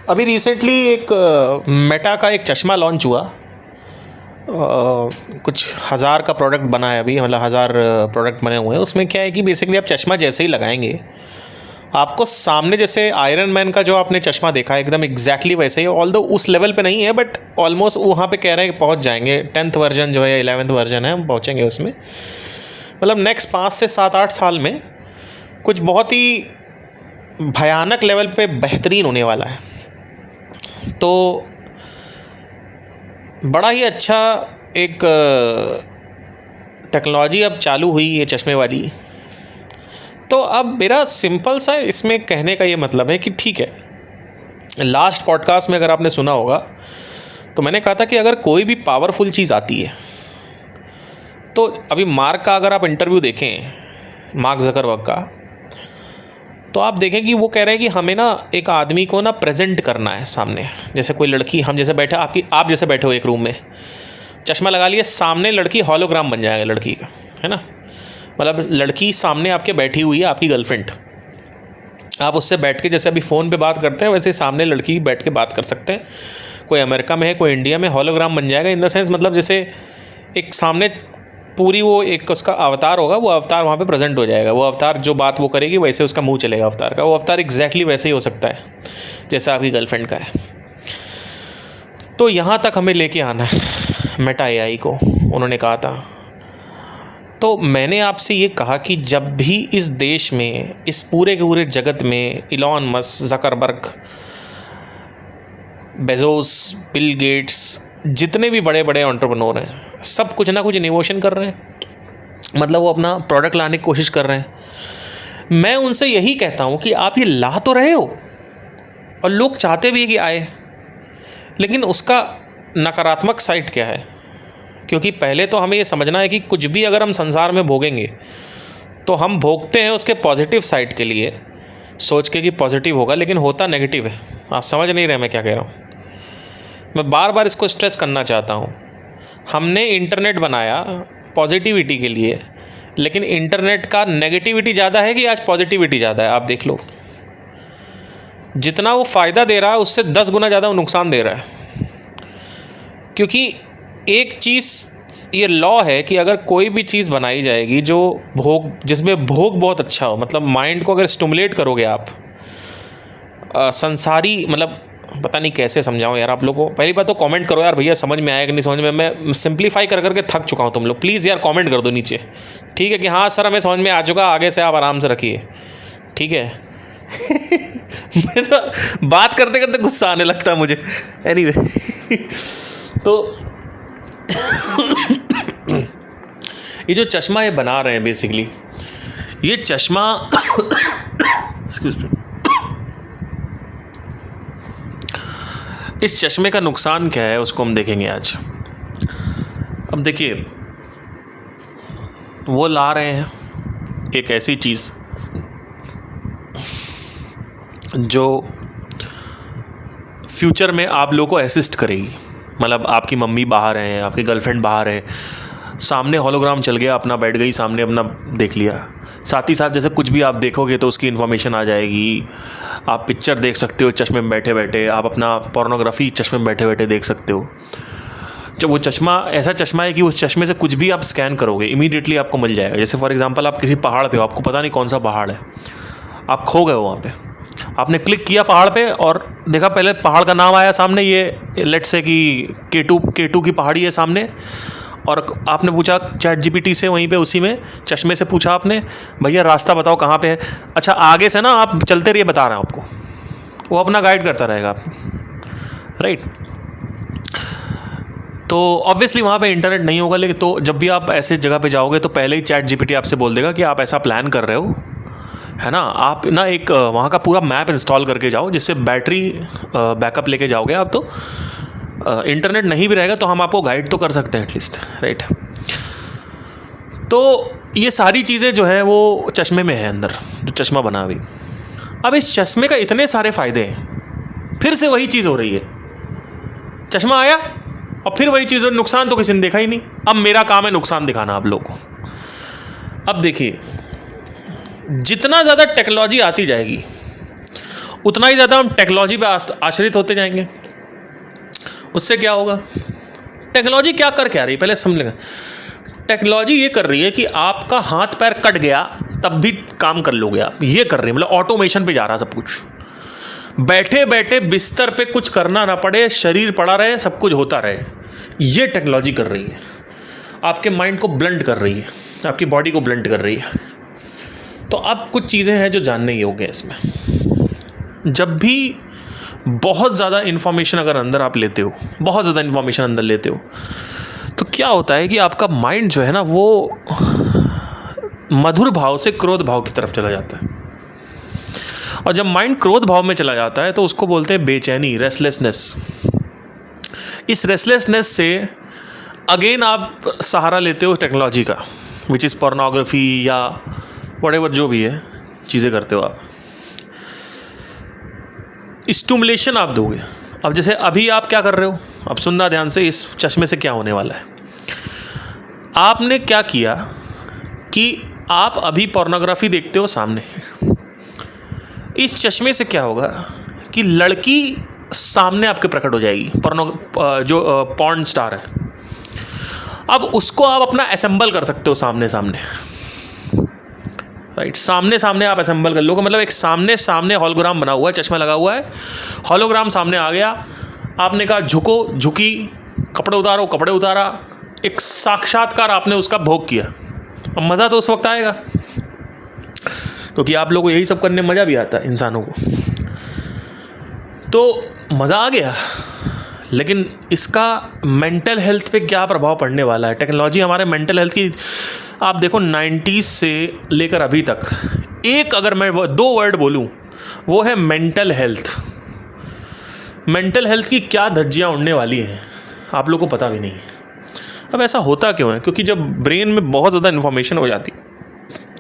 अभी रिसेंटली एक मेटा का एक चश्मा लॉन्च हुआ। कुछ हज़ार का प्रोडक्ट बना है अभी, मतलब 1000 प्रोडक्ट बने हुए हैं। उसमें क्या है कि बेसिकली आप चश्मा जैसे ही लगाएंगे, आपको सामने जैसे आयरन मैन का जो आपने चश्मा देखा है एकदम एग्जैक्टली वैसे ही, ऑल्दो उस लेवल पे नहीं है बट ऑलमोस्ट वहाँ पे कह रहे हैं कि पहुँच जाएंगे। 10th वर्जन जो है, 11th वर्जन है, हम पहुँचेंगे उसमें। मतलब नेक्स्ट 5 से 7-8 साल में कुछ बहुत ही भयानक लेवल पे बेहतरीन होने वाला है। तो बड़ा ही अच्छा एक टेक्नोलॉजी अब चालू हुई है चश्मे वाली। तो अब मेरा सिंपल सा इसमें कहने का ये मतलब है कि ठीक है, लास्ट पॉडकास्ट में अगर आपने सुना होगा तो मैंने कहा था कि अगर कोई भी पावरफुल चीज़ आती है, तो अभी मार्क का अगर आप इंटरव्यू देखें, मार्क ज़करबर्ग का, तो आप देखें कि वो कह रहे हैं कि हमें ना एक आदमी को ना प्रेजेंट करना है सामने। जैसे कोई लड़की, हम जैसे बैठे, आप जैसे बैठे हो एक रूम में, चश्मा लगा लिए, सामने लड़की हॉलोग्राम बन जाएगा लड़की का, है ना। मतलब लड़की सामने आपके बैठी हुई है, आपकी गर्लफ्रेंड, आप उससे बैठ के जैसे अभी फ़ोन पे बात करते हैं वैसे सामने लड़की बैठ के बात कर सकते हैं। कोई अमेरिका में है, कोई इंडिया में, हॉलोग्राम बन जाएगा। इन द सेंस मतलब जैसे एक सामने पूरी वो एक उसका अवतार होगा, वो अवतार वहाँ पे प्रेजेंट हो जाएगा। वो अवतार जो बात वो करेगी वैसे उसका मुंह चलेगा अवतार का। वो अवतार एग्जैक्टली वैसे ही हो सकता है जैसा आपकी गर्लफ्रेंड का है। तो यहाँ तक हमें लेके आना है मेटा एआई को, उन्होंने कहा था। तो मैंने आपसे ये कहा कि जब भी इस देश में, इस पूरे के पूरे जगत में Elon Musk, Zuckerberg, Bezos, Bill Gates, जितने भी बड़े बड़े एंटरप्रेन्योर हैं, सब कुछ ना कुछ इनोवेशन कर रहे हैं। मतलब वो अपना प्रोडक्ट लाने की कोशिश कर रहे हैं। मैं उनसे यही कहता हूँ कि आप ये ला तो रहे हो और लोग चाहते भी है कि आए, लेकिन उसका नकारात्मक साइड क्या है? क्योंकि पहले तो हमें ये समझना है कि कुछ भी अगर हम संसार में भोगेंगे तो हम भोगते हैं उसके पॉजिटिव साइड के लिए, सोच के कि पॉजिटिव होगा, लेकिन होता नेगेटिव है। आप समझ नहीं रहे मैं क्या कह रहा हूँ। मैं बार बार इसको स्ट्रेस करना चाहता हूँ। हमने इंटरनेट बनाया पॉजिटिविटी के लिए, लेकिन इंटरनेट का नेगेटिविटी ज़्यादा है कि आज पॉजिटिविटी ज़्यादा है? आप देख लो, जितना वो फ़ायदा दे रहा है उससे 10 गुना ज़्यादा वो नुकसान दे रहा है। क्योंकि एक चीज़ ये लॉ है कि अगर कोई भी चीज़ बनाई जाएगी जो जिसमें भोग बहुत अच्छा हो, मतलब माइंड को अगर स्टिमुलेट करोगे आप, संसारी, मतलब पता नहीं कैसे समझाऊं यार आप लोगों को। पहली बात तो कमेंट करो यार भैया, समझ में आया कि नहीं समझ में। मैं सिंप्लीफाई कर करके थक चुका हूं। तुम लोग प्लीज़ यार कमेंट कर दो नीचे, ठीक है, कि हाँ सर हमें समझ में आ चुका, आगे से आप आराम से रखिए, ठीक है। मैं तो बात करते करते गुस्सा आने लगता है मुझे। एनीवे तो ये जो चश्मा ये बना रहे हैं, बेसिकली ये चश्मा एक्सक्यूज मी, इस चश्मे का नुकसान क्या है उसको हम देखेंगे आज। अब देखिए, वो ला रहे हैं एक ऐसी चीज़ जो फ्यूचर में आप लोगों को असिस्ट करेगी। मतलब आपकी मम्मी बाहर हैं, आपकी गर्लफ्रेंड बाहर है, सामने हॉलोग्राम चल गया, अपना बैठ गई सामने, अपना देख लिया। साथ ही साथ जैसे कुछ भी आप देखोगे तो उसकी इन्फॉर्मेशन आ जाएगी। आप पिक्चर देख सकते हो चश्मे में बैठे बैठे, आप अपना पोर्नोग्राफी चश्मे में बैठे बैठे देख सकते हो। जब वो चश्मा ऐसा चश्मा है कि उस चश्मे से कुछ भी आप स्कैन करोगे इमीडिएटली आपको मिल जाएगा। जैसे फॉर एग्जांपल आप किसी पहाड़ पे हो, आपको पता नहीं कौन सा पहाड़ है, आप खो गए हो वहाँ पे, आपने क्लिक किया पहाड़ पे और देखा पहले पहाड़ का नाम आया सामने, ये लेट्स से कि K2 की पहाड़ी है सामने, और आपने पूछा चैट जीपीटी से, वहीं पे उसी में चश्मे से पूछा आपने, भैया रास्ता बताओ कहाँ पे है। अच्छा आगे से ना आप चलते रहिए, बता रहे हैं आपको, वो अपना गाइड करता रहेगा आप, राइट। तो ऑब्वियसली वहाँ पे इंटरनेट नहीं होगा, लेकिन तो जब भी आप ऐसे जगह पे जाओगे तो पहले ही चैट जीपीटी आपसे बोल देगा कि आप ऐसा प्लान कर रहे हो, है ना। आप ना एक वहाँ का पूरा मैप इंस्टॉल करके जाओ, जिससे बैटरी बैकअप लेके जाओगे आप, तो इंटरनेट नहीं भी रहेगा तो हम आपको गाइड तो कर सकते हैं एटलीस्ट, राइट। तो ये सारी चीज़ें जो है वो चश्मे में है अंदर, जो चश्मा बना अभी। अब इस चश्मे का इतने सारे फ़ायदे हैं, फिर से वही चीज़ हो रही है। चश्मा आया और फिर वही चीज़, नुकसान तो किसी ने देखा ही नहीं। अब मेरा काम है नुकसान दिखाना आप लोगों को। अब देखिए, जितना ज़्यादा टेक्नोलॉजी आती जाएगी उतना ही ज़्यादा हम टेक्नोलॉजी पे आश्रित होते जाएंगे। उससे क्या होगा? टेक्नोलॉजी क्या कर क्या रही, पहले समझ लेंगे। टेक्नोलॉजी ये कर रही है कि आपका हाथ पैर कट गया तब भी काम कर लोगे आप, ये कर रही है, मतलब ऑटोमेशन पे जा रहा सब कुछ। बैठे बैठे बिस्तर पे कुछ करना ना पड़े, शरीर पड़ा रहे, सब कुछ होता रहे, ये टेक्नोलॉजी कर रही है। आपके माइंड को ब्लंट कर रही है, आपकी बॉडी को ब्लंट कर रही है। तो अब कुछ चीज़ें हैं जो जानने योग्य हैं इसमें। जब भी बहुत ज़्यादा इन्फॉर्मेशन अगर अंदर आप लेते हो, बहुत ज़्यादा इन्फॉर्मेशन अंदर लेते हो, तो क्या होता है कि आपका माइंड जो है ना वो मधुर भाव से क्रोध भाव की तरफ चला जाता है। और जब माइंड क्रोध भाव में चला जाता है तो उसको बोलते हैं बेचैनी, रेस्टलेसनेस। इस रेस्टलेसनेस से अगेन आप सहारा लेते हो टेक्नोलॉजी का, विच इज़ पोर्नोग्राफी या व्हाटएवर जो भी है चीज़ें करते हो आप। स्टिमुलेशन आप दोगे। अब जैसे अभी आप क्या कर रहे हो, अब सुनना ध्यान से, इस चश्मे से क्या होने वाला है। आपने क्या किया कि आप अभी पोर्नोग्राफी देखते हो सामने, इस चश्मे से क्या होगा कि लड़की सामने आपके प्रकट हो जाएगी, जो पॉर्न स्टार है। अब उसको आप अपना असेंबल कर सकते हो सामने सामने, राइट, सामने सामने आप असेंबल कर लोगे। मतलब एक सामने सामने हॉलोग्राम बना हुआ है, चश्मा लगा हुआ है, हॉलोग्राम सामने आ गया, आपने कहा झुको, झुकी, कपड़े उतारो, कपड़े उतारा, एक साक्षात्कार आपने उसका भोग किया। अब मज़ा तो उस वक्त आएगा, क्योंकि आप लोगों को यही सब करने में मज़ा भी आता है इंसानों को, तो मज़ा आ गया। लेकिन इसका मेंटल हेल्थ पे क्या प्रभाव पड़ने वाला है? टेक्नोलॉजी हमारे मेंटल हेल्थ की, आप देखो 90s से लेकर अभी तक, एक अगर मैं 2 वर्ड बोलूँ वो है मेंटल हेल्थ। मेंटल हेल्थ की क्या धज्जियाँ उड़ने वाली हैं आप लोगों को पता भी नहीं है। अब ऐसा होता क्यों है? क्योंकि जब ब्रेन में बहुत ज़्यादा इन्फॉर्मेशन हो जाती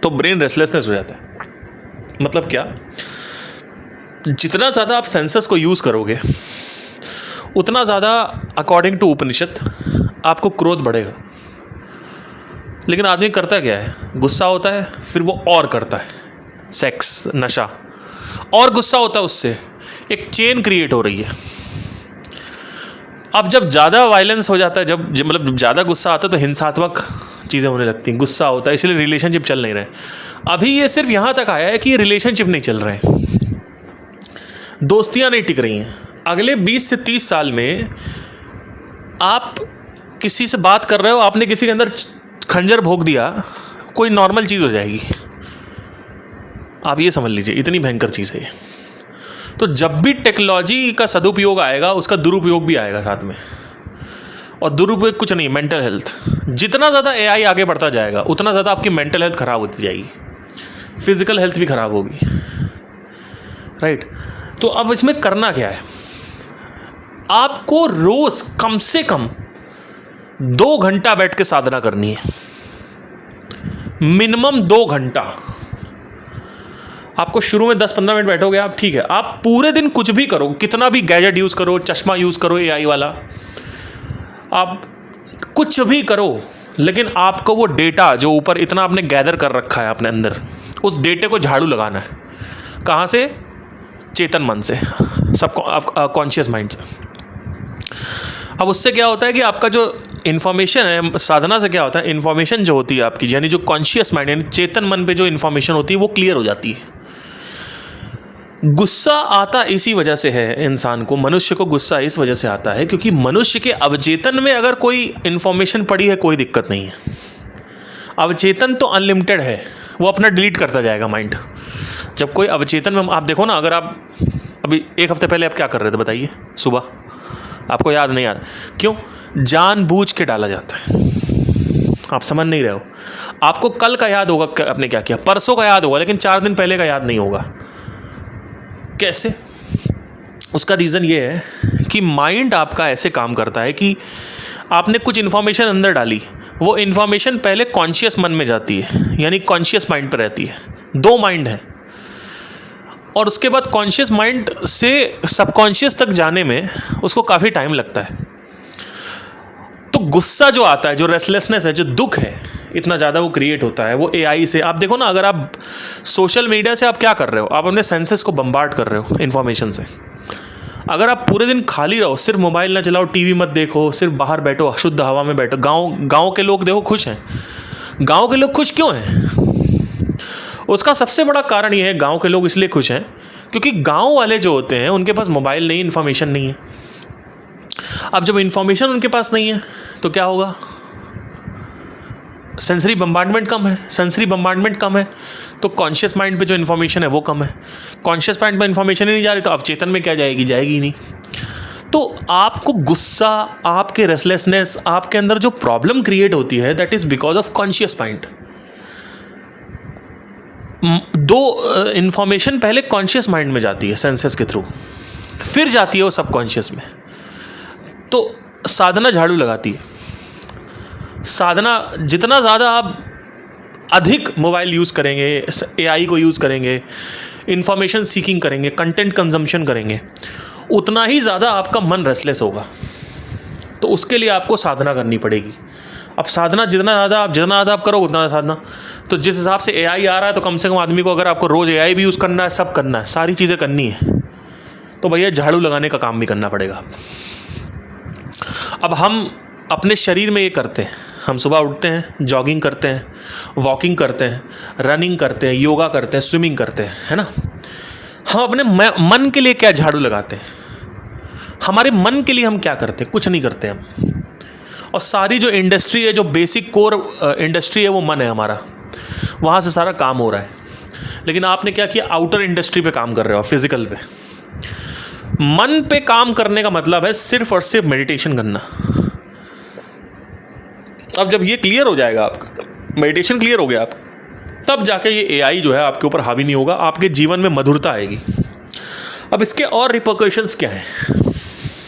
तो ब्रेन रेस्टलेसनेस हो जाता है। मतलब क्या? जितना ज़्यादा आप सेंसस को यूज़ करोगे उतना ज़्यादा, अकॉर्डिंग टू उपनिषद, आपको क्रोध बढ़ेगा। लेकिन आदमी करता क्या है? गुस्सा होता है, फिर वो और करता है, सेक्स, नशा, और गुस्सा होता है, उससे एक चेन क्रिएट हो रही है। अब जब ज़्यादा वायलेंस हो जाता है, जब मतलब ज़्यादा गुस्सा आता है तो हिंसात्मक चीज़ें होने लगती हैं, गुस्सा होता है, इसलिए रिलेशनशिप चल नहीं रहे। अभी ये सिर्फ यहाँ तक आया है कि रिलेशनशिप नहीं चल रहे हैं, दोस्तियाँ नहीं टिक रही हैं। अगले 20 से 30 साल में आप किसी से बात कर रहे हो, आपने किसी के अंदर खंजर भोंक दिया, कोई नॉर्मल चीज़ हो जाएगी। आप ये समझ लीजिए, इतनी भयंकर चीज़ है ये। तो जब भी टेक्नोलॉजी का सदुपयोग आएगा, उसका दुरुपयोग भी आएगा साथ में। और दुरुपयोग कुछ नहीं, मेंटल हेल्थ। जितना ज़्यादा AI आगे बढ़ता जाएगा उतना ज़्यादा आपकी मेंटल हेल्थ ख़राब होती जाएगी, फिजिकल हेल्थ भी ख़राब होगी, राइट। तो अब इसमें करना क्या है? आपको रोज़ कम से कम 2 घंटा बैठ के साधना करनी है, मिनिमम 2 घंटा। आपको शुरू में 10-15 मिनट बैठोगे आप, ठीक है। आप पूरे दिन कुछ भी करो, कितना भी गैजेट यूज़ करो, चश्मा यूज़ करो AI वाला, आप कुछ भी करो, लेकिन आपको वो डेटा जो ऊपर इतना आपने गैदर कर रखा है अपने अंदर, उस डेटे को झाड़ू लगाना है। कहाँ से? चेतन मन से, सब कॉन्शियस माइंड से। अब उससे क्या होता है कि आपका जो इन्फॉर्मेशन है, साधना से क्या होता है, इन्फॉर्मेशन जो होती है आपकी, यानी जो कॉन्शियस माइंड यानी चेतन मन पे जो इन्फॉर्मेशन होती है वो क्लियर हो जाती है। गुस्सा आता इसी वजह से है इंसान को, मनुष्य को गुस्सा इस वजह से आता है क्योंकि मनुष्य के अवचेतन में अगर कोई इन्फॉर्मेशन पड़ी है, कोई दिक्कत नहीं है। अवचेतन तो अनलिमिटेड है, वो अपना डिलीट करता जाएगा माइंड। जब कोई अवचेतन में, आप देखो ना, अगर आप अभी 1 हफ्ते पहले आप क्या कर रहे थे बताइए? सुबह आपको याद नहीं याद? क्यों? जानबूझ के डाला जाता है, आप समझ नहीं रहे हो। आपको कल का याद होगा आपने क्या किया, परसों का याद होगा, लेकिन 4 दिन पहले का याद नहीं होगा। कैसे? उसका रीज़न ये है कि माइंड आपका ऐसे काम करता है कि आपने कुछ इन्फॉर्मेशन अंदर डाली, वो इन्फॉर्मेशन पहले कॉन्शियस मन में जाती है, यानी कॉन्शियस माइंड पर रहती है। 2 माइंड है, और उसके बाद कॉन्शियस माइंड से सबकॉन्शियस तक जाने में उसको काफ़ी टाइम लगता है। तो गुस्सा जो आता है, जो रेस्टलेसनेस है, जो दुख है, इतना ज़्यादा वो क्रिएट होता है वो एआई से। आप देखो ना, अगर आप सोशल मीडिया से आप क्या कर रहे हो, आप अपने सेंसेस को बम्बार्ड कर रहे हो इन्फॉर्मेशन से। अगर आप पूरे दिन खाली रहो, सिर्फ मोबाइल ना चलाओ, टीवी मत देखो, सिर्फ बाहर बैठो, शुद्ध हवा में बैठो। गाँव के लोग देखो खुश हैं। गाँव के लोग खुश क्यों हैं? उसका सबसे बड़ा कारण ये है, गाँव के लोग इसलिए खुश हैं क्योंकि गाँव वाले जो होते हैं उनके पास मोबाइल नहीं, इन्फॉर्मेशन नहीं है। अब जब इन्फॉर्मेशन उनके पास नहीं है तो क्या होगा? सेंसरी बम्बार्डमेंट कम है। सेंसरी बम्बार्डमेंट कम है तो कॉन्शियस माइंड पे जो इन्फॉर्मेशन है वो कम है। कॉन्शियस माइंड पे इन्फॉर्मेशन ही नहीं जा रही तो अवचेतन में क्या जाएगी? जाएगी नहीं। तो आपको गुस्सा, आपके रेस्टलेसनेस, आपके अंदर जो प्रॉब्लम क्रिएट होती है, that is because of conscious mind. दो इन्फॉर्मेशन पहले कॉन्शियस माइंड में जाती है सेंसेस के थ्रू, फिर जाती है वो सबकॉन्शियस में। तो साधना झाड़ू लगाती है। साधना जितना ज़्यादा आप अधिक मोबाइल यूज़ करेंगे, एआई को यूज़ करेंगे, इन्फॉर्मेशन सीकिंग करेंगे, कंटेंट कंजम्पशन करेंगे, उतना ही ज़्यादा आपका मन रेस्टलेस होगा। तो उसके लिए आपको साधना करनी पड़ेगी। अब साधना जितना ज़्यादा आप करो उतना साधना। तो जिस हिसाब से एआई आ रहा है तो कम से कम आदमी को, अगर आपको रोज़ एआई भी यूज़ करना है, सब करना है, सारी चीज़ें करनी है, तो भैया झाड़ू लगाने का काम भी करना पड़ेगा। अब हम अपने शरीर में ये करते हैं, हम सुबह उठते हैं, जॉगिंग करते हैं, वॉकिंग करते हैं, रनिंग करते हैं, योगा करते हैं, स्विमिंग करते हैं, है ना। हम अपने मन के लिए क्या झाड़ू लगाते हैं? हमारे मन के लिए हम क्या करते हैं? कुछ नहीं करते हम। और सारी जो इंडस्ट्री है, जो बेसिक कोर इंडस्ट्री है, वो मन है हमारा, वहाँ से सारा काम हो रहा है। लेकिन आपने क्या किया? आउटर इंडस्ट्री पे काम कर रहे हो, फिजिकल पे। मन पे काम करने का मतलब है सिर्फ और सिर्फ मेडिटेशन करना। अब जब ये क्लियर हो जाएगा, आपका मेडिटेशन क्लियर हो गया आप, तब जाके ये एआई जो है आपके ऊपर हावी नहीं होगा, आपके जीवन में मधुरता आएगी। अब इसके और रिपरकशंस क्या हैं?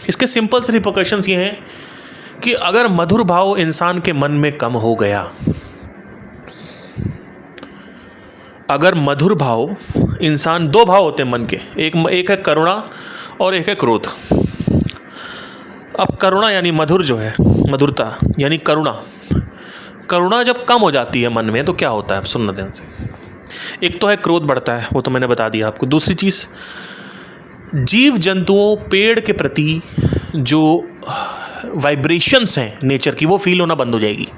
इसके सिंपल से रिपरकशंस ये हैं कि अगर मधुर भाव इंसान के मन में कम हो गया, अगर मधुर भाव इंसान, दो भाव होते हैं मन के, एक है करुणा और एक है क्रोध। अब करुणा यानी मधुर जो है, मधुरता यानी करुणा जब कम हो जाती है मन में तो क्या होता है? आप सुनना ध्यान से। एक तो है क्रोध बढ़ता है, वो तो मैंने बता दिया आपको। दूसरी चीज़, जीव जंतुओं, पेड़ के प्रति जो वाइब्रेशंस हैं नेचर की, वो फील होना बंद हो जाएगी।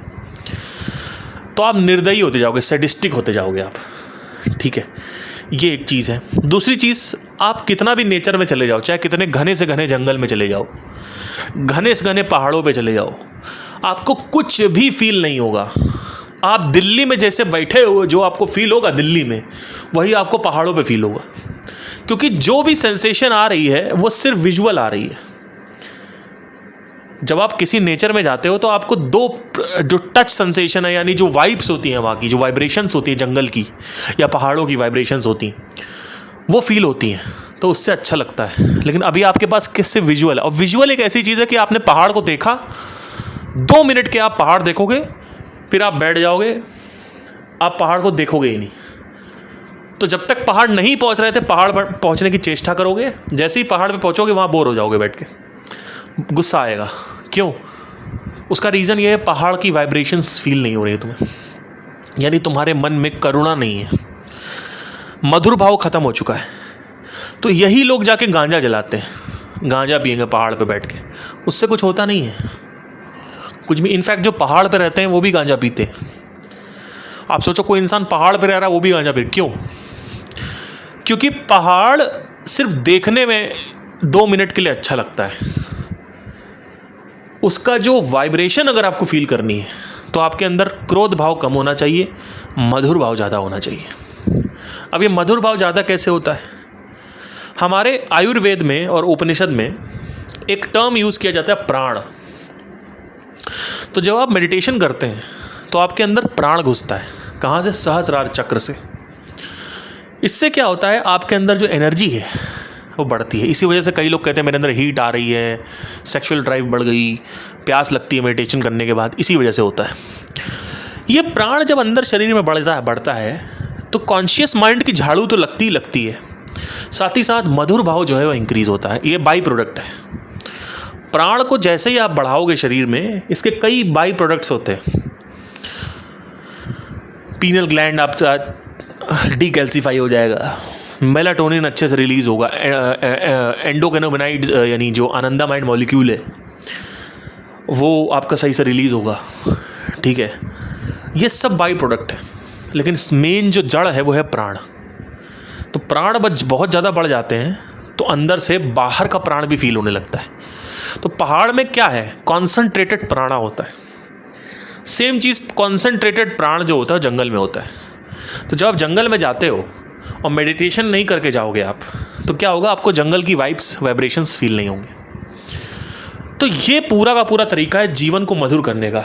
तो आप निर्दयी होते जाओगे, सैडिस्टिक होते जाओगे आप, ठीक है। ये एक चीज़ है। दूसरी चीज़, आप कितना भी नेचर में चले जाओ, चाहे कितने घने से घने जंगल में चले जाओ, घने से घने पहाड़ों पे चले जाओ, आपको कुछ भी फील नहीं होगा। आप दिल्ली में जैसे बैठे हो, जो आपको फील होगा दिल्ली में, वही आपको पहाड़ों पे फील होगा। क्योंकि जो भी सेंसेशन आ रही है वो सिर्फ विजुअल आ रही है। जब आप किसी नेचर में जाते हो तो आपको दो जो टच सेंसेशन है, यानी जो वाइब्स होती हैं, वहाँ की जो वाइब्रेशंस होती है, जंगल की या पहाड़ों की वाइब्रेशंस होती हैं, वो फील होती हैं, तो उससे अच्छा लगता है। लेकिन अभी आपके पास किससे विजुअल है, और विजुअल एक ऐसी चीज़ है कि आपने पहाड़ को देखा, 2 मिनट के आप पहाड़ देखोगे, फिर आप बैठ जाओगे, आप पहाड़ को देखोगे ही नहीं। तो जब तक पहाड़ नहीं पहुंच रहे थे, पहाड़ पर पहुंचने की चेष्टा करोगे, जैसे ही पहाड़ पे पहुंचोगे वहाँ बोर हो जाओगे बैठ के, गुस्सा आएगा। क्यों? उसका रीज़न ये है, पहाड़ की वाइब्रेशंस फील नहीं हो रही है तुम्हें, यानी तुम्हारे मन में करुणा नहीं है, मधुर भाव खत्म हो चुका है। तो यही लोग जाके गांजा जलाते हैं, गांजा पिएंगे पहाड़ पे बैठ के, उससे कुछ होता नहीं है कुछ भी। इनफैक्ट जो पहाड़ पे रहते हैं वो भी गांजा पीते हैं। आप सोचो, कोई इंसान पहाड़ पे रह रहा है, वो भी गांजा पी, क्यों? क्योंकि पहाड़ सिर्फ देखने में 2 मिनट के लिए अच्छा लगता है। उसका जो वाइब्रेशन अगर आपको फील करनी है तो आपके अंदर क्रोध भाव कम होना चाहिए, मधुर भाव ज़्यादा होना चाहिए। अब ये मधुर भाव ज़्यादा कैसे होता है? हमारे आयुर्वेद में और उपनिषद में एक टर्म यूज़ किया जाता है, प्राण। तो जब आप मेडिटेशन करते हैं तो आपके अंदर प्राण घुसता है। कहाँ से? सहस्रार चक्र से। इससे क्या होता है, आपके अंदर जो एनर्जी है वो बढ़ती है। इसी वजह से कई लोग कहते हैं मेरे अंदर हीट आ रही है, सेक्सुअल ड्राइव बढ़ गई, प्यास लगती है मेडिटेशन करने के बाद, इसी वजह से होता है। ये प्राण जब अंदर शरीर में बढ़ता है तो कॉन्शियस माइंड की झाड़ू तो लगती है, साथ ही साथ मधुर भाव जो है वो इंक्रीज होता है। ये बाई प्रोडक्ट है। प्राण को जैसे ही आप बढ़ाओगे शरीर में, इसके कई बाई प्रोडक्ट्स होते हैं। पीनल ग्लैंड आपका डीकैल्सीफाई हो जाएगा, मेलाटोनिन अच्छे से रिलीज होगा, एंडोकैनोबिनाइड यानी जो आनंदामाइड मॉलिक्यूल है वो आपका सही से रिलीज होगा, ठीक है। ये सब बाई प्रोडक्ट है, लेकिन मेन जो जड़ है वो है प्राण। तो प्राण बहुत ज़्यादा बढ़ जाते हैं तो अंदर से बाहर का प्राण भी फील होने लगता है। तो पहाड़ में क्या है, कॉन्सनट्रेटेड प्राणा होता है। सेम चीज़ कॉन्सनट्रेटेड प्राण जो होता है जंगल में होता है। तो जब आप जंगल में जाते हो और मेडिटेशन नहीं करके जाओगे आप, तो क्या होगा, आपको जंगल की वाइब्स वाइब्रेशंस फील नहीं होंगे। तो ये पूरा का पूरा तरीका है जीवन को मधुर करने का।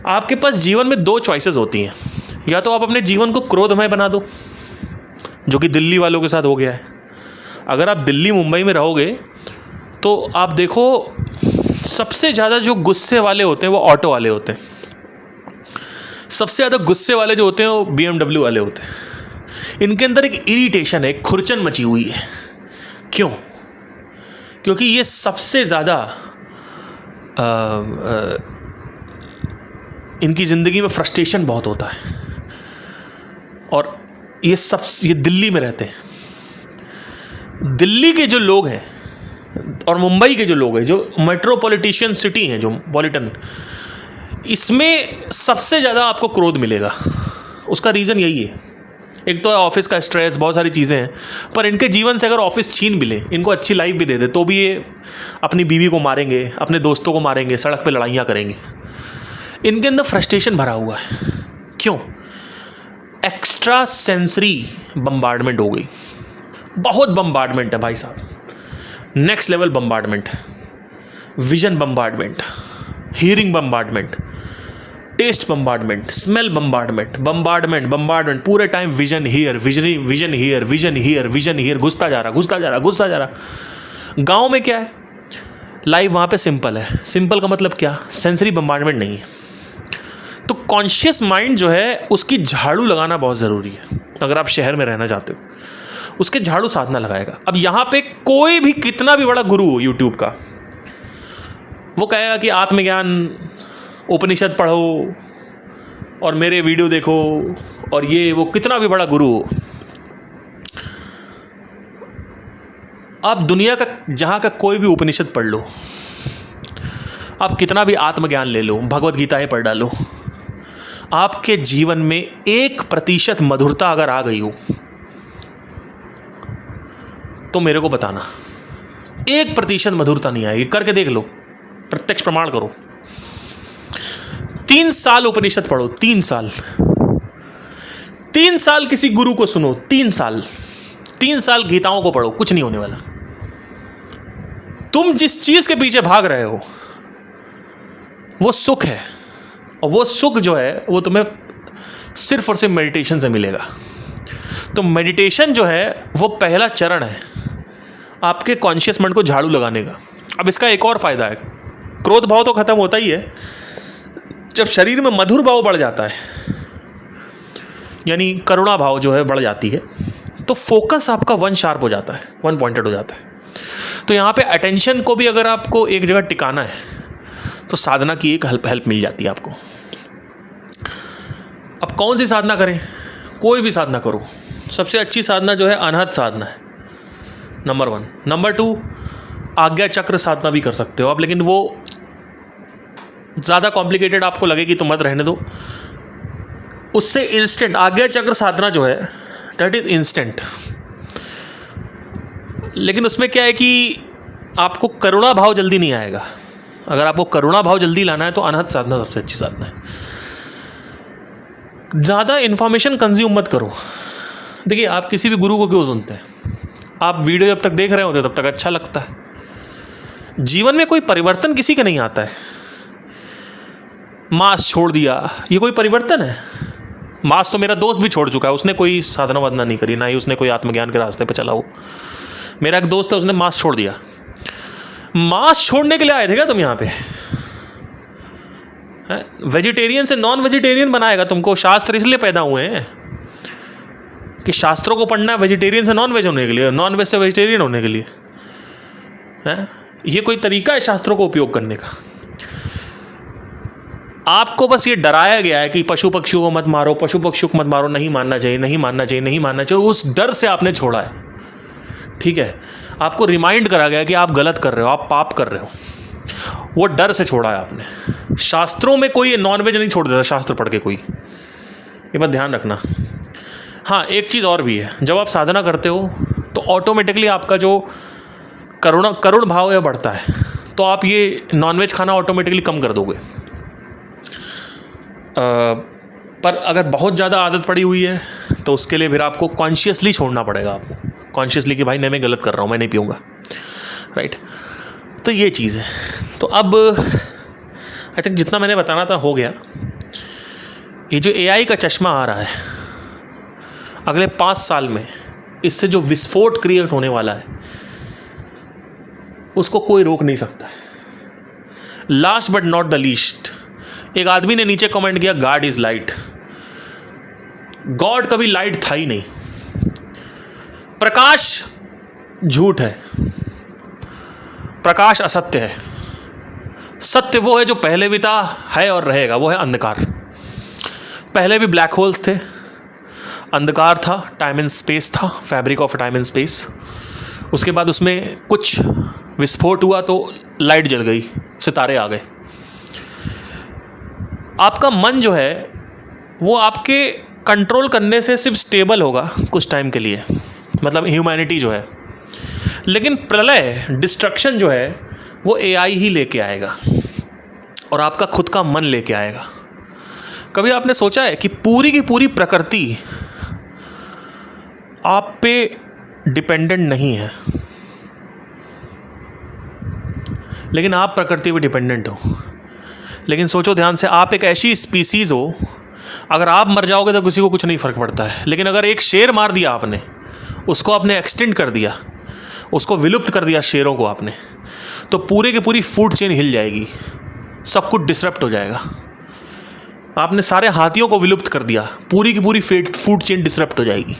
आपके पास जीवन में दो चॉइसेस होती हैं, या तो आप अपने जीवन को क्रोधमय बना दो, जो कि दिल्ली वालों के साथ हो गया है। अगर आप दिल्ली मुंबई में रहोगे तो आप देखो सबसे ज़्यादा जो गुस्से वाले होते हैं वो ऑटो वाले होते हैं। सबसे ज़्यादा गुस्से वाले जो होते हैं वो BMW वाले होते हैं। इनके अंदर एक इरिटेशन है, एक खुरचन मची हुई है। क्यों? क्योंकि ये सबसे ज़्यादा इनकी ज़िंदगी में फ्रस्ट्रेशन बहुत होता है, और ये दिल्ली में रहते हैं। दिल्ली के जो लोग हैं और मुंबई के जो लोग हैं, जो मेट्रोपॉलिटिशियन सिटी हैं, जो पॉलिटन, इसमें सबसे ज़्यादा आपको क्रोध मिलेगा। उसका रीज़न यही है, एक तो ऑफिस का स्ट्रेस, बहुत सारी चीज़ें हैं। पर इनके जीवन से अगर ऑफिस छीन भी ले, इनको अच्छी लाइफ भी दे दे, तो भी ये अपनी बीवी को मारेंगे, अपने दोस्तों को मारेंगे, सड़क पे लड़ाइयाँ करेंगे। इनके अंदर फ्रस्ट्रेशन भरा हुआ है। क्यों? एक्स्ट्रा सेंसरी बम्बार्डमेंट हो गई। बहुत बम्बार्डमेंट है भाई साहब, नेक्स्ट लेवल बम्बार्डमेंट है। Vision bombardment, hearing bombardment, test bombardment, smell bombardment, bombardment पूरे time. Vision hear, vision hear, vision hear, vision hear, घुसता जा रहा। गांव में क्या है, लाइफ वहाँ पे सिंपल है। सिंपल का मतलब क्या, सेंसरी बम्बार्डमेंट नहीं है। तो कॉन्शियस माइंड जो है उसकी झाड़ू लगाना बहुत ज़रूरी है। अगर आप शहर में रहना चाहते हो, उसके झाड़ू साधना लगाएगा। अब यहाँ पे कोई भी कितना भी बड़ा गुरु हो यूट्यूब का, वो कहेगा कि आत्मज्ञान, उपनिषद पढ़ो और मेरे वीडियो देखो, और ये वो कितना भी बड़ा गुरु हो। आप दुनिया का जहाँ का कोई भी उपनिषद पढ़ लो, आप कितना भी आत्मज्ञान ले लो, भगवत गीताएं पढ़ डालो, आपके जीवन में 1% मधुरता अगर आ गई हो तो मेरे को बताना। 1% मधुरता नहीं आएगी, करके देख लो, प्रत्यक्ष प्रमाण करो। 3 साल उपनिषद पढ़ो, 3 साल, 3 साल किसी गुरु को सुनो, 3 साल गीताओं को पढ़ो, कुछ नहीं होने वाला। तुम जिस चीज के पीछे भाग रहे हो वो सुख है, और वो सुख जो है वो तुम्हें सिर्फ और सिर्फ मेडिटेशन से मिलेगा। तो मेडिटेशन जो है वो पहला चरण है आपके कॉन्शियस माइंड को झाड़ू लगाने का। अब इसका एक और फायदा है, क्रोध भाव तो खत्म होता ही है। जब शरीर में मधुर भाव बढ़ जाता है, यानी करुणा भाव जो है बढ़ जाती है, तो फोकस आपका वन शार्प हो जाता है, वन पॉइंटेड हो जाता है। तो यहाँ पे अटेंशन को भी अगर आपको एक जगह टिकाना है तो साधना की एक हेल्प मिल जाती है आपको। अब कौन सी साधना करें? कोई भी साधना करो। सबसे अच्छी साधना जो है अनहद साधना है, नंबर 1। नंबर 2, आज्ञा चक्र साधना भी कर सकते हो आप, लेकिन वो ज़्यादा कॉम्प्लिकेटेड आपको लगेगी तो मत रहने दो। उससे इंस्टेंट आज्ञा चक्र साधना जो है दैट इज इंस्टेंट, लेकिन उसमें क्या है कि आपको करुणा भाव जल्दी नहीं आएगा। अगर आपको करुणा भाव जल्दी लाना है तो अनहद साधना सबसे अच्छी साधना है। ज़्यादा इन्फॉर्मेशन कंज्यूम मत करो। देखिए, आप किसी भी गुरु को क्यों सुनते हैं? आप वीडियो जब तक देख रहे होते तब तक अच्छा लगता है। जीवन में कोई परिवर्तन किसी का नहीं आता है। मांस छोड़ दिया, ये कोई परिवर्तन है? मांस तो मेरा दोस्त भी छोड़ चुका है, उसने कोई साधना वाधना नहीं करी, ना ही उसने कोई आत्मज्ञान के रास्ते पर चला हो। मेरा एक दोस्त है, उसने मांस छोड़ दिया। मांस छोड़ने के लिए आए थे क्या तुम यहाँ पे? वेजिटेरियन से नॉन वेजिटेरियन बनाएगा तुमको। शास्त्र इसलिए पैदा हुए हैं कि शास्त्रों को पढ़ना है वेजिटेरियन से नॉन वेज होने के लिए, नॉन वेज से वेजिटेरियन होने के लिए है। ये कोई तरीका है शास्त्रों को उपयोग करने का? आपको बस ये डराया गया है कि पशु पक्षियों को मत मारो, पशु पक्षियों को मत मारो, नहीं मानना चाहिए, नहीं मानना चाहिए, नहीं मानना चाहिए। उस डर से आपने छोड़ा है, ठीक है। आपको रिमाइंड करा गया कि आप गलत कर रहे हो, आप पाप कर रहे हो, वो डर से छोड़ा है आपने। शास्त्रों में कोई नॉनवेज नहीं छोड़ देता शास्त्र पढ़ के कोई, ये बात ध्यान रखना। हाँ, एक चीज़ और भी है, जब आप साधना करते हो तो ऑटोमेटिकली आपका जो करुण भाव है बढ़ता है, तो आप ये नॉनवेज खाना ऑटोमेटिकली कम कर दोगे। पर अगर बहुत ज़्यादा आदत पड़ी हुई है तो उसके लिए फिर आपको कॉन्शियसली छोड़ना पड़ेगा, आपको कॉन्शियसली कि भाई नहीं, मैं गलत कर रहा हूँ, मैं नहीं पीऊँगा, राइट। तो ये चीज़ है। तो अब आई थिंक जितना मैंने बताना था हो गया। ये जो AI का चश्मा आ रहा है, अगले 5 साल में इससे जो विस्फोट क्रिएट होने वाला है उसको कोई रोक नहीं सकता है। Last but not the least, एक आदमी ने नीचे कमेंट किया, गॉड इज लाइट। गॉड कभी लाइट था ही नहीं। प्रकाश झूठ है, प्रकाश असत्य है। सत्य वो है जो पहले भी था, है और रहेगा, वो है अंधकार। पहले भी ब्लैक होल्स थे, अंधकार था, टाइम एंड स्पेस था, fabric of time and space. उसके बाद उसमें कुछ विस्फोट हुआ तो लाइट जल गई, सितारे आ गए। आपका मन जो है वो आपके कंट्रोल करने से सिर्फ स्टेबल होगा कुछ टाइम के लिए, मतलब ह्यूमैनिटी जो है। लेकिन प्रलय, डिस्ट्रक्शन जो है वो AI ही लेके आएगा और आपका खुद का मन लेके आएगा। कभी आपने सोचा है कि पूरी की पूरी प्रकृति आप पे डिपेंडेंट नहीं है, लेकिन आप प्रकृति पे डिपेंडेंट हो। लेकिन सोचो ध्यान से, आप एक ऐसी स्पीसीज़ हो, अगर आप मर जाओगे तो किसी को कुछ नहीं फ़र्क पड़ता है। लेकिन अगर एक शेर मार दिया आपने, उसको आपने एक्सटेंड कर दिया, उसको विलुप्त कर दिया शेरों को आपने, तो पूरे की पूरी फूड चेन हिल जाएगी, सब कुछ डिसरप्ट हो जाएगा। आपने सारे हाथियों को विलुप्त कर दिया, पूरी की पूरी फूड चेन डिसरप्ट हो जाएगी।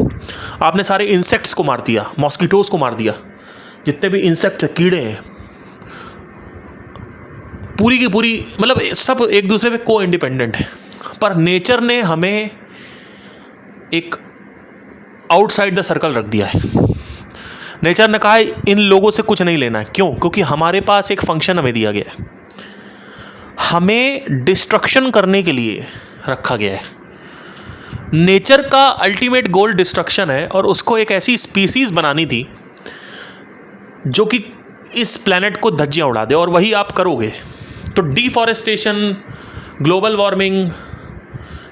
आपने सारे इंसेक्ट्स को मार दिया, मॉस्किटोज़ को मार दिया, जितने भी इंसेक्ट कीड़े हैं, पूरी की पूरी, मतलब सब एक दूसरे पे को इंडिपेंडेंट है। पर नेचर ने हमें एक आउटसाइड द सर्कल रख दिया है। नेचर ने कहा है इन लोगों से कुछ नहीं लेना है। क्यों? क्योंकि हमारे पास एक फंक्शन हमें दिया गया है, हमें डिस्ट्रक्शन करने के लिए रखा गया है। नेचर का अल्टीमेट गोल डिस्ट्रक्शन है और उसको एक ऐसी स्पीसीज बनानी थी जो कि इस प्लैनेट को धज्जियां उड़ा दे, और वही आप करोगे। तो डिफॉरेस्टेशन, ग्लोबल वार्मिंग,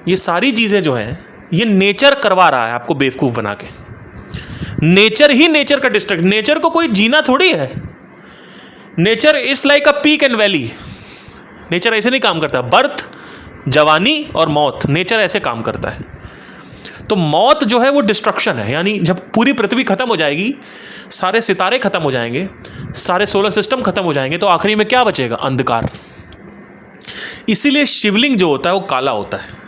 ये सारी चीज़ें जो हैं ये नेचर करवा रहा है आपको बेवकूफ़ बना के। नेचर ही नेचर का डिस्ट्रक्ट, नेचर को कोई जीना थोड़ी है। Nature it's like a peak and valley. Nature ऐसे नहीं काम करता, बर्थ, जवानी और मौत, नेचर ऐसे काम करता है। तो मौत जो है वो डिस्ट्रक्शन है, यानी जब पूरी पृथ्वी खत्म हो जाएगी, सारे सितारे खत्म हो जाएंगे, सारे सोलर सिस्टम खत्म हो जाएंगे, तो आखिरी में क्या बचेगा? अंधकार। इसीलिए शिवलिंग जो होता है वो काला होता है।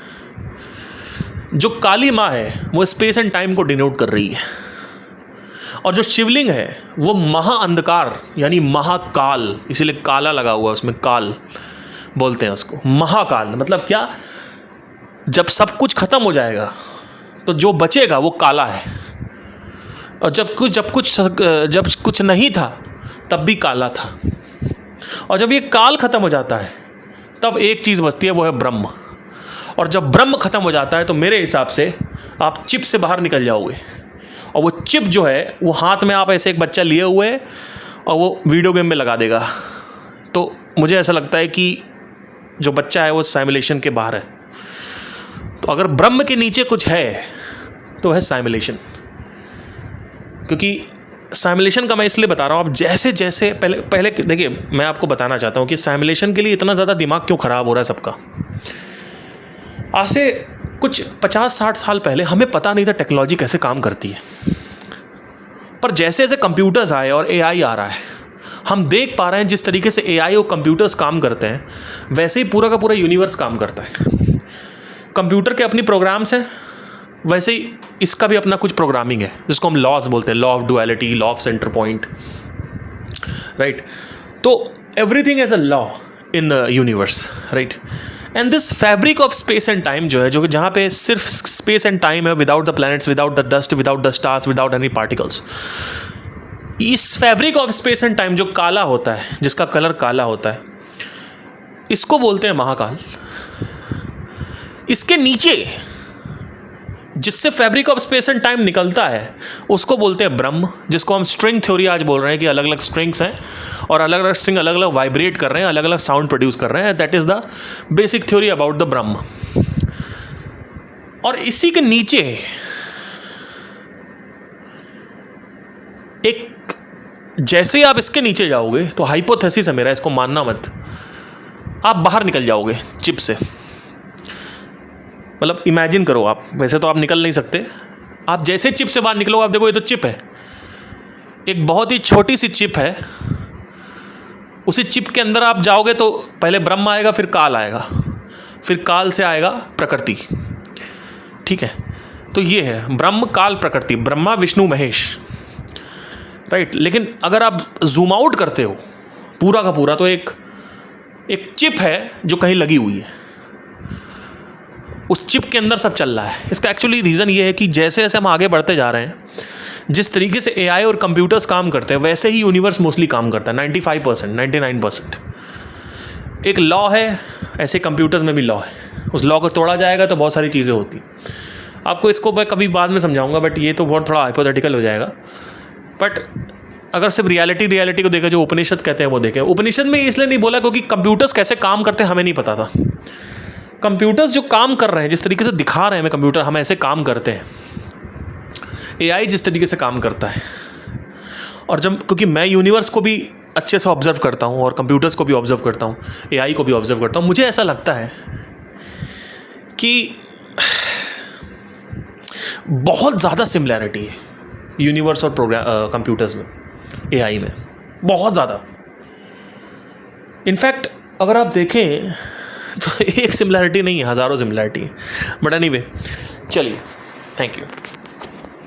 जो काली माँ है वो स्पेस एंड टाइम को डिनोट कर रही है, और जो शिवलिंग है वो महा अंधकार यानी महाकाल, इसीलिए काला लगा हुआ, उसमें काल बोलते हैं उसको। महाकाल मतलब क्या? जब सब कुछ खत्म हो जाएगा तो जो बचेगा वो काला है, और जब कुछ नहीं था तब भी काला था, और जब ये काल खत्म हो जाता है तब एक चीज़ बचती है, वो है ब्रह्म। और जब ब्रह्म खत्म हो जाता है तो मेरे हिसाब से आप चिप से बाहर निकल जाओगे, और वो चिप जो है वो हाथ में आप ऐसे एक बच्चा लिए हुए और वो वीडियो गेम में लगा देगा। तो मुझे ऐसा लगता है कि जो बच्चा है वो साइमुलेशन के बाहर है। तो अगर ब्रह्म के नीचे कुछ है तो है साइमुलेशन। क्योंकि साइमुलेशन का मैं इसलिए बता रहा हूँ, आप जैसे जैसे पहले देखिए, मैं आपको बताना चाहता हूँ कि साइमुलेशन के लिए इतना ज़्यादा दिमाग क्यों ख़राब हो रहा है सबका। आज से कुछ 50-60 साल पहले हमें पता नहीं था टेक्नोलॉजी कैसे काम करती है, पर जैसे जैसे कंप्यूटर्स आए और AI आ रहा है, हम देख पा रहे हैं जिस तरीके से AI और कंप्यूटर्स काम करते हैं, वैसे ही पूरा का पूरा यूनिवर्स काम करता है। कंप्यूटर के अपनी प्रोग्राम्स हैं, वैसे ही इसका भी अपना कुछ प्रोग्रामिंग है, जिसको हम लॉज बोलते हैं, law of duality, law of centre point, right. तो everything is a law in universe, right. And this fabric of space and time जो है, जो जहाँ पे सिर्फ स्पेस एंड टाइम है, without the planets, without the dust, without the stars, without any particles, इस fabric of space and time जो काला होता है, जिसका कलर काला होता है, इसको बोलते हैं महाकाल। इसके नीचे जिससे fabric of space and time निकलता है उसको बोलते हैं ब्रह्म, जिसको हम स्ट्रिंग थ्योरी आज बोल रहे हैं कि अलग अलग स्ट्रिंग्स हैं और अलग अलग स्ट्रिंग अलग अलग वाइब्रेट कर रहे हैं, अलग अलग साउंड प्रोड्यूस कर रहे हैं। That is the basic theory about the ब्रह्म। और इसी के नीचे एक, जैसे ही आप इसके नीचे जाओगे तो हाइपोथेसिस है मेरा, इसको मानना मत, आप बाहर निकल जाओगे चिप से। मतलब इमेजिन करो आप, वैसे तो आप निकल नहीं सकते, आप जैसे चिप से बाहर निकलोगे आप देखो ये तो चिप है, एक बहुत ही छोटी सी चिप है। उसी चिप के अंदर आप जाओगे तो पहले ब्रह्म आएगा, फिर काल आएगा, फिर काल से आएगा प्रकृति। ठीक है, तो ये है ब्रह्म काल प्रकृति, ब्रह्मा विष्णु महेश, राइट। लेकिन अगर आप जूम आउट करते हो पूरा का पूरा तो एक चिप है जो कहीं लगी हुई है, उस चिप के अंदर सब चल रहा है। इसका एक्चुअली रीज़न ये है कि जैसे जैसे हम आगे बढ़ते जा रहे हैं, जिस तरीके से एआई और कंप्यूटर्स काम करते हैं वैसे ही यूनिवर्स मोस्टली काम करता है। 95%, 99% एक लॉ है, ऐसे कंप्यूटर्स में भी लॉ है। उस लॉ को तोड़ा जाएगा तो बहुत सारी चीज़ें होती। आपको इसको मैं कभी बाद में समझाऊंगा, बट ये तो बहुत थोड़ा हाइपोथेटिकल हो जाएगा। बट अगर सिर्फ रियलिटी को देखें, जो उपनिषद कहते हैं वो देखें। उपनिषद में इसलिए नहीं बोला क्योंकि कंप्यूटर्स कैसे काम करते हैं हमें नहीं पता था। कंप्यूटर्स जो काम कर रहे हैं, जिस तरीके से दिखा रहे हैं हमें कंप्यूटर, हम ऐसे काम करते हैं। एआई जिस तरीके से काम करता है, और जब, क्योंकि मैं यूनिवर्स को भी अच्छे से ऑब्जर्व करता हूँ और कंप्यूटर्स को भी ऑब्जर्व करता हूँ, एआई को भी ऑब्जर्व करता हूँ, मुझे ऐसा लगता है कि बहुत ज़्यादा सिमिलैरिटी है यूनिवर्स और कंप्यूटर्स में, एआई में, बहुत ज़्यादा। इनफैक्ट अगर आप देखें तो एक सिमिलैरिटी नहीं है, हज़ारों सिमिलैरिटी है। बट एनीवे, चलिए, थैंक यू।